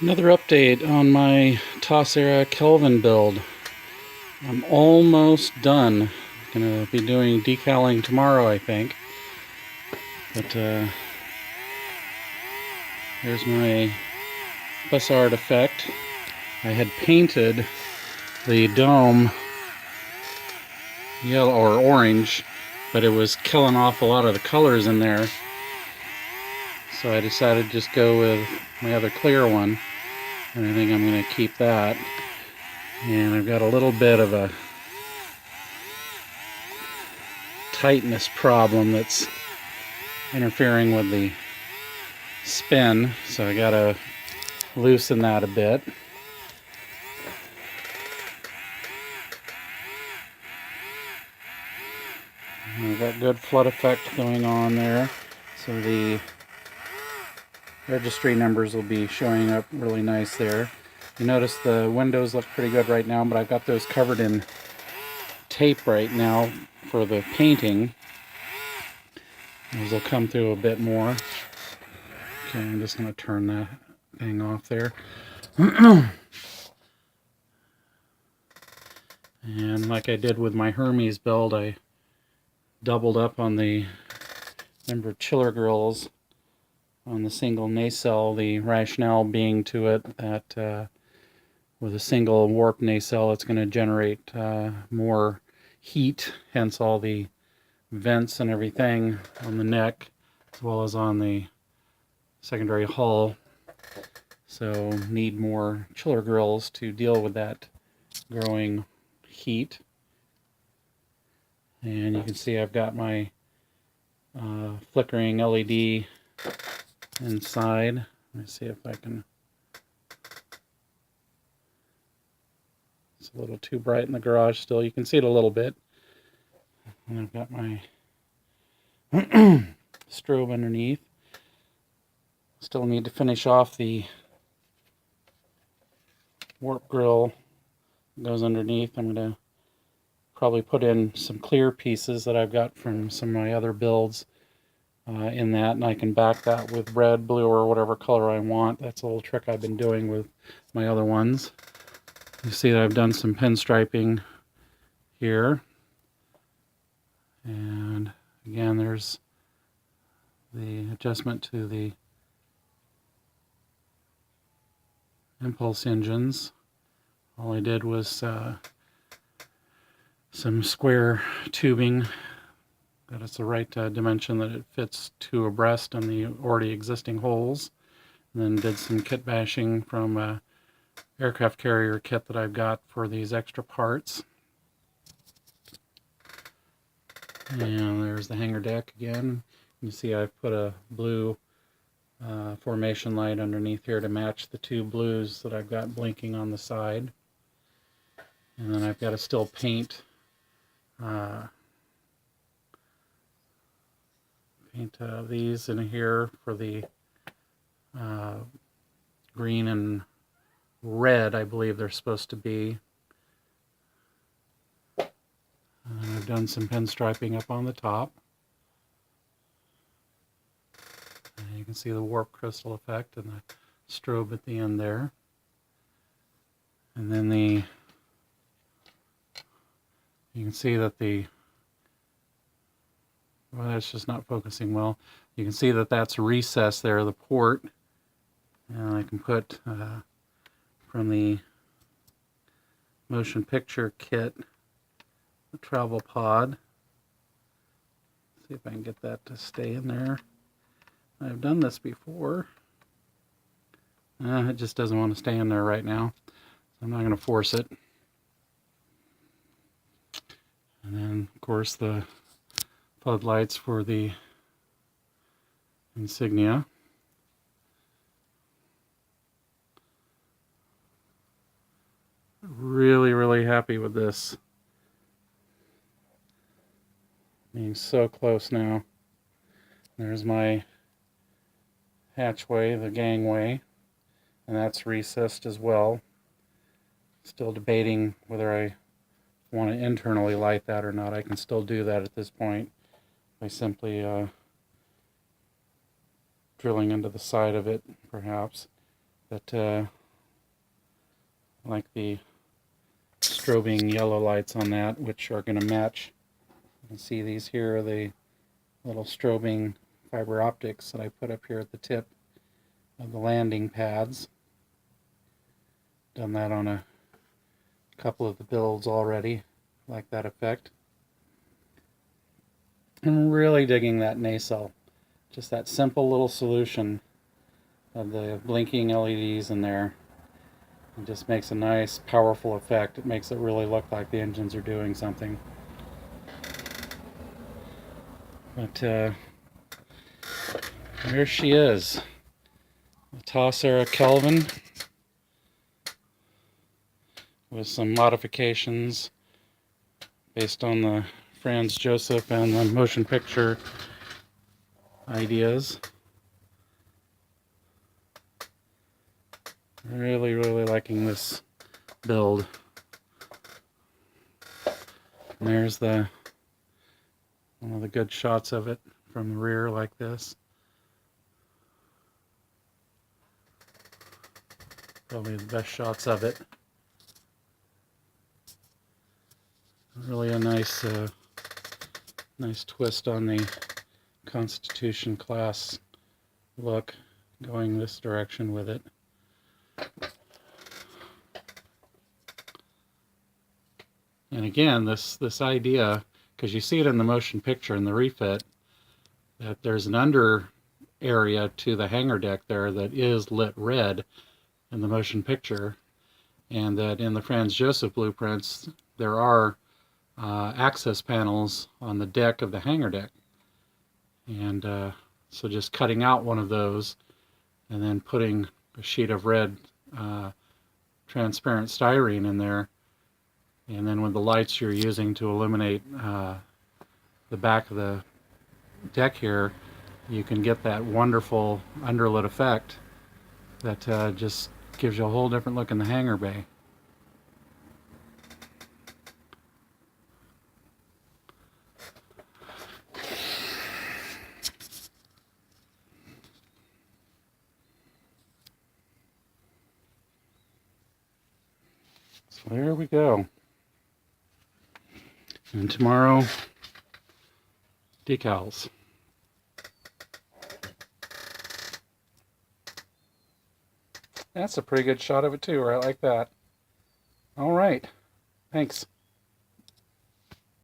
Another update on my Tos Kelvin build. I'm almost done. Gonna be doing decaling tomorrow, I think. But here's my Bussard effect. I had painted the dome yellow or orange, but it was killing off a lot of the colors in there. So I decided to just go with my other clear one, and I think I'm going to keep that. And I've got a little bit of a tightness problem that's interfering with the spin, so I got to loosen that a bit. I've got good flood effect going on there, so the registry numbers will be showing up really nice there. You notice the windows look pretty good right now, but I've got those covered in tape right now for the painting. Those will come through a bit more. Okay, I'm just going to turn that thing off there. And like I did with my Hermes build, I doubled up on the number of chiller grills on the single nacelle, the rationale being to it that with a single warp nacelle it's going to generate more heat, hence all the vents and everything on the neck as well as on the secondary hull. So need more chiller grills to deal with that growing heat. And you can see I've got my flickering LED inside. Let me see if I can. It's a little too bright in the garage still. You can see it a little bit. And I've got my strobe underneath. Still need to finish off the warp grill that goes underneath. I'm going to probably put in some clear pieces that I've got from some of my other builds in that, and I can back that with red, blue, or whatever color I want. That's a little trick I've been doing with my other ones. You see that I've done some pinstriping here, and again there's the adjustment to the impulse engines. All I did was some square tubing that it's the right dimension, that it fits two abreast on the already existing holes, and then did some kit bashing from a aircraft carrier kit that I've got for these extra parts. And there's the hangar deck again. You see I've put a blue formation light underneath here to match the two blues that I've got blinking on the side. And then I've got to still paint these in here for the green and red, I believe they're supposed to be. And I've done some pinstriping up on the top. And you can see the warp crystal effect and the strobe at the end there. And then you can see that well, that's just not focusing well. You can see that that's recessed there, the port. And I can put from the motion picture kit the travel pod. See if I can get that to stay in there. I've done this before. It just doesn't want to stay in there right now, so I'm not going to force it. And then, of course, the floodlights for the insignia. Really happy with this. Being so close now. There's my hatchway, the gangway, and that's recessed as well. Still debating whether I want to internally light that or not. I can still do that at this point by simply drilling into the side of it, perhaps. But I like the strobing yellow lights on that, which are going to match. You can see these here are the little strobing fiber optics that I put up here at the tip of the landing pads. Done that on a couple of the builds already. Like that effect. I'm really digging that nacelle. Just that simple little solution of the blinking LEDs in there. It just makes a nice, powerful effect. It makes it really look like the engines are doing something. But there she is. The Tos Kelvin with some modifications based on the Franz Josef and the motion picture ideas. Really, really liking this build. And there's one of the good shots of it from the rear like this. Probably the best shots of it. Really a nice nice twist on the Constitution class look, going this direction with it. And again, this idea, because you see it in the motion picture in the refit, that there's an under area to the hangar deck there that is lit red in the motion picture, and that in the Franz Josef blueprints there are access panels on the deck of the hangar deck. And so just cutting out one of those and then putting a sheet of red transparent styrene in there, and then with the lights you're using to illuminate the back of the deck here, you can get that wonderful underlit effect that just gives you a whole different look in the hangar bay. So there we go. And tomorrow, decals. That's a pretty good shot of it too, right like that. All right. Thanks.